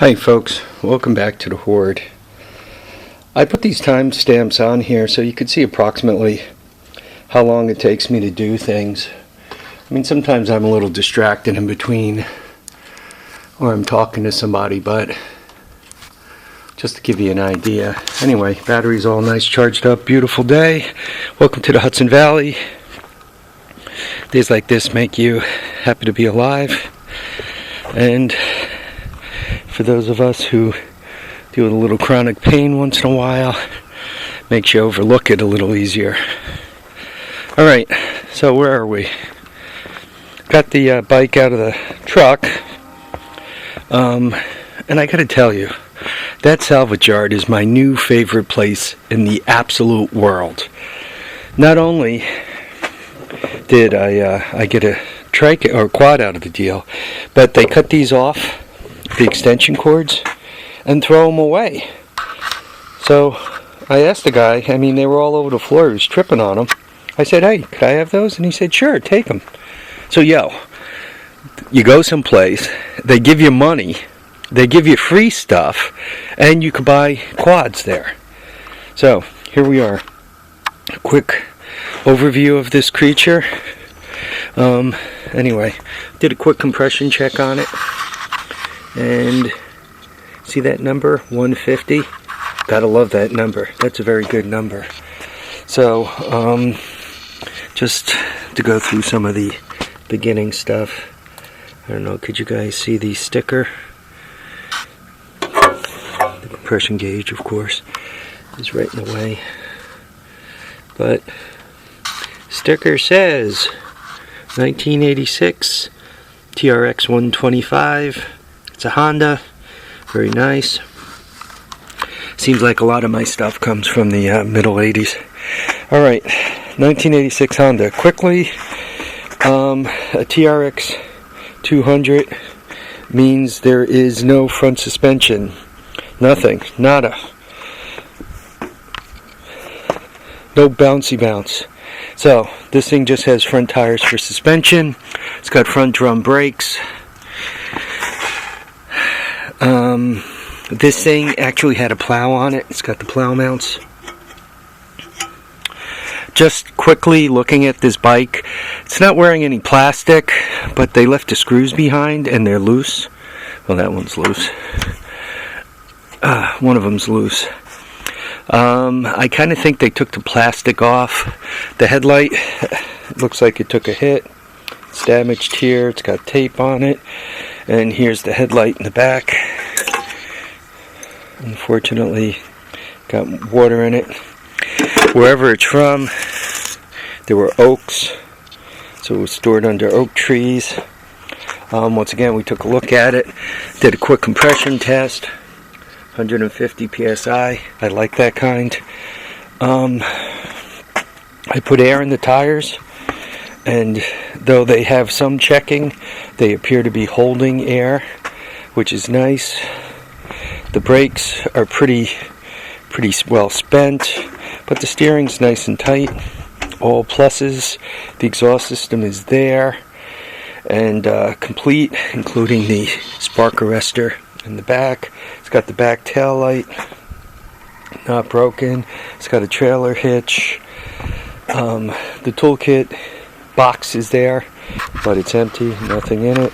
Hi folks, welcome back to the Horde. I put these timestamps on here so you could see approximately how long it takes me to do things. I mean, sometimes I'm a little distracted in between or I'm talking to somebody, but just to give you an idea. Anyway, battery's all nice, charged up, beautiful day. Welcome to the Hudson Valley. Days like this make you happy to be alive. And for those of us who deal with a little chronic pain once in a while, makes you overlook it a little easier. Alright, so where are we? Got the bike out of the truck, and I gotta tell you, that salvage yard is my new favorite place in the absolute world. Not only did I get a trike or quad out of the deal, but they cut these off, the extension cords, and throw them away. So I asked the guy, I mean, they were all over the floor, he was tripping on them. I said, hey, could I have those? And he said, sure, take them. So you go someplace, they give you money, they give you free stuff, and you can buy quads there. So here we are, a quick overview of this creature. Anyway, did a quick compression check on it, and see that number, 150? Gotta love that number. That's a very good number. So, just to go through some of the beginning stuff. I don't know, could you guys see the sticker? The compression gauge, of course, is right in the way. But sticker says 1986 TRX 125. It's a Honda. Very nice. Seems like a lot of my stuff comes from the middle 80s. Alright, 1986 Honda. Quickly, a TRX 200 means there is no front suspension. Nothing. Nada. No bouncy bounce. So, this thing just has front tires for suspension. It's got front drum brakes. This thing actually had a plow on it. It's got the plow mounts. Just quickly looking at this bike, it's not wearing any plastic, but they left the screws behind and they're loose. Well, that one's loose. One of them's loose. I kind of think they took the plastic off. The headlight looks like it took a hit. It's damaged here. It's got tape on it. And here's the headlight in the back. Unfortunately, got water in it. Wherever it's from, there were oaks, so it was stored under oak trees. Once again, we took a look at it, did a quick compression test, 150 psi. I like that kind. I put air in the tires, and though they have some checking, they appear to be holding air, which is nice. The brakes are pretty well spent, but the steering's nice and tight. All pluses. The exhaust system is there and complete, including the spark arrestor in the back. It's got the back tail light, not broken. It's got a trailer hitch. The toolkit box is there, but it's empty, nothing in it.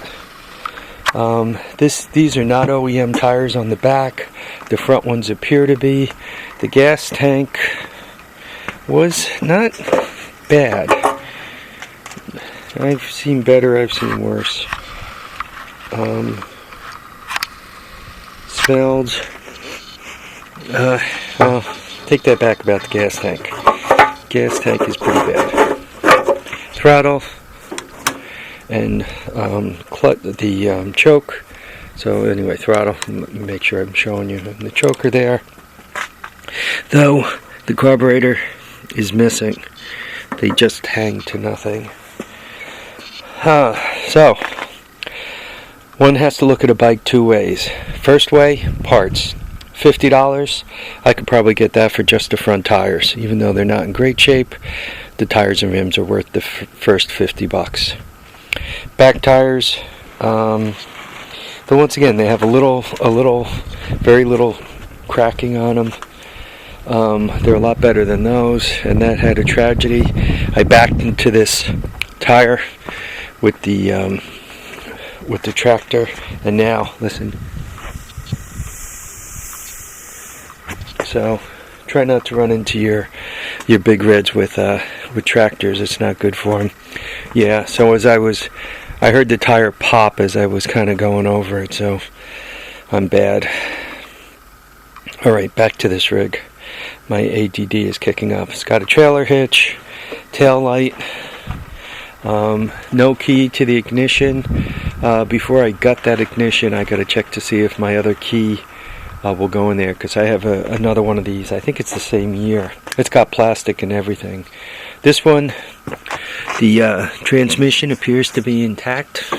These are not OEM tires on the back. The front ones appear to be. The gas tank was not bad. I've seen better, I've seen worse. Smelled. Well, take that back about the gas tank. Gas tank is pretty bad. Throttle and the choke. So anyway, throttle. Make sure I'm showing you the choker there. Though the carburetor is missing, they just hang to nothing. So one has to look at a bike two ways. First way, parts. $50. I could probably get that for just the front tires, even though they're not in great shape. The tires and rims are worth the first $50. Back tires, But once again, they have very little cracking on them. They're a lot better than those, and that had a tragedy. I backed into this tire with the tractor, and now listen. So try not to run into your big reds with tractors. It's not good for them. Yeah. So I heard the tire pop as I was kind of going over it. So I'm bad. All right, back to this rig. My ADD is kicking up. It's got a trailer hitch, tail light, no key to the ignition. Before I got that ignition, I got to check to see if my other key will go in there, because I have another one of these. I think it's the same year. It's got plastic and everything. This one, the transmission appears to be intact.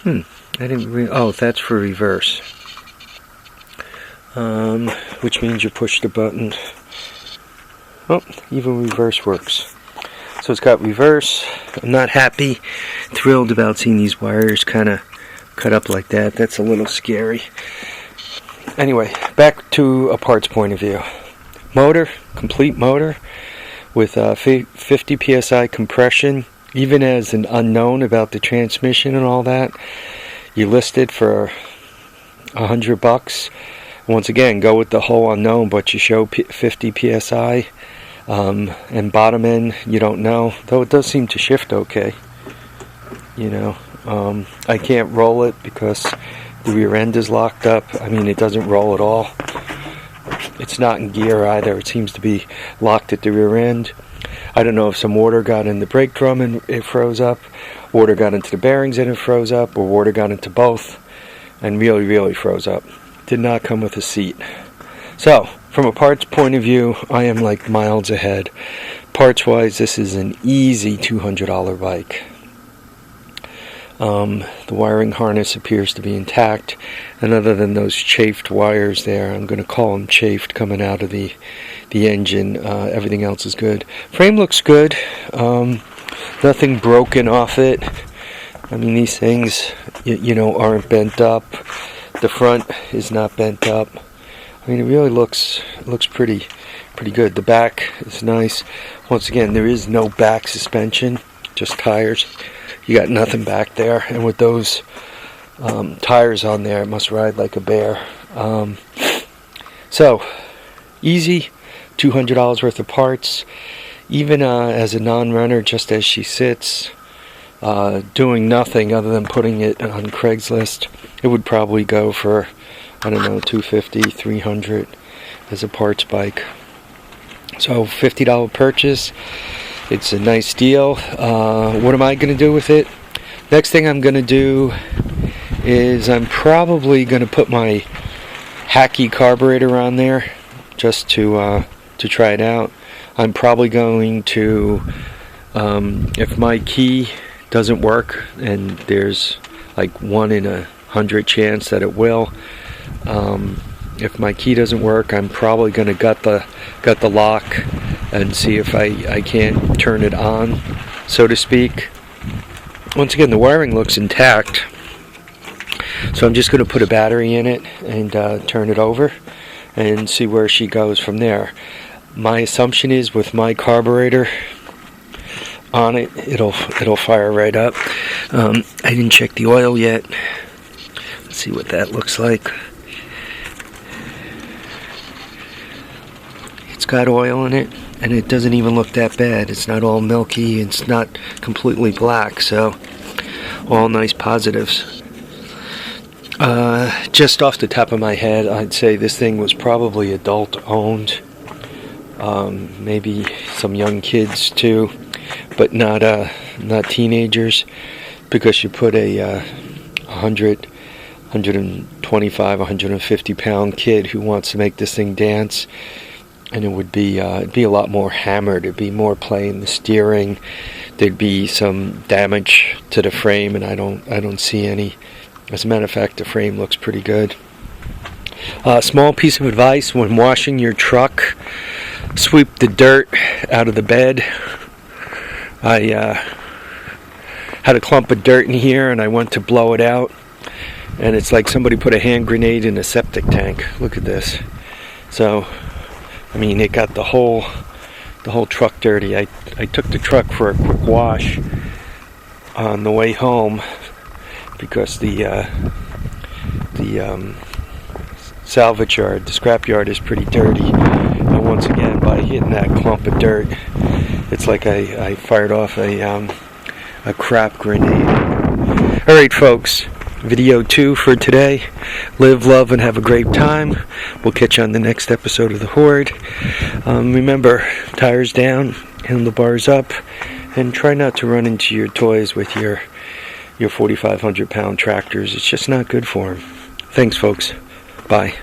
I didn't oh, that's for reverse. Which means you push the button. Oh, even reverse works. So it's got reverse. I'm not thrilled about seeing these wires kind of cut up like that. That's a little scary. Anyway, back to a parts point of view. Motor, complete motor with 50 psi compression. Even as an unknown about the transmission and all that, you list it for $100. Once again, go with the whole unknown, but you show 50 psi, and bottom end you don't know, though it does seem to shift okay. I can't roll it because the rear end is locked up. I mean, it doesn't roll at all. It's not in gear either. It seems to be locked at the rear end. I don't know if some water got in the brake drum and it froze up, water got into the bearings and it froze up, or water got into both and really froze up. Did not come with a seat. So, from a parts point of view, I am like miles ahead. Parts wise, this is an easy $200 bike. The wiring harness appears to be intact, and other than those chafed wires there, I'm going to call them chafed, coming out of the engine, everything else is good. Frame looks good. Nothing broken off it. I mean, these things aren't bent up. The front is not bent up. I mean, it really looks pretty good. The back is nice. Once again, there is no back suspension, just tires. You got nothing back there, and with those tires on there, it must ride like a bear. So easy, $200 worth of parts. Even as a non-runner, just as she sits, doing nothing other than putting it on Craigslist, it would probably go for, I don't know, $250, $300 as a parts bike. So $50 purchase. It's a nice deal. What am I going to do with it? Next thing I'm going to do is I'm probably going to put my Hacky carburetor on there just to try it out. I'm probably going to, if my key doesn't work, and there's like 1 in 100 chance that it will, if my key doesn't work, I'm probably going to gut the lock and see if I can't turn it on, so to speak. Once again, the wiring looks intact, so I'm just going to put a battery in it and turn it over and see where she goes from there. My assumption is with my carburetor on it, it'll fire right up. I didn't check the oil yet. Let's see what that looks like. It's got oil in it, and it doesn't even look that bad. It's not all milky, it's not completely black, so all nice positives. Just off the top of my head, I'd say this thing was probably adult owned. Maybe some young kids too, but not teenagers, because you put a 125, 150 pound kid who wants to make this thing dance, and it'd be a lot more hammered. It'd be more playing the steering. There'd be some damage to the frame, and I don't see any. As a matter of fact, the frame looks pretty good. Small piece of advice: when washing your truck, sweep the dirt out of the bed. I had a clump of dirt in here, and I went to blow it out, and it's like somebody put a hand grenade in a septic tank. Look at this. So, I mean, it got the whole truck dirty. I took the truck for a quick wash on the way home because the salvage yard, the scrap yard, is pretty dirty. And once again, by hitting that clump of dirt, it's like I fired off a crap grenade. All right, folks. Video 2 for today. Live, love, and have a great time. We'll catch you on the next episode of The Horde. Remember, tires down, handlebars up, and try not to run into your toys with your 4,500 pound tractors. It's just not good for them. Thanks, folks. Bye.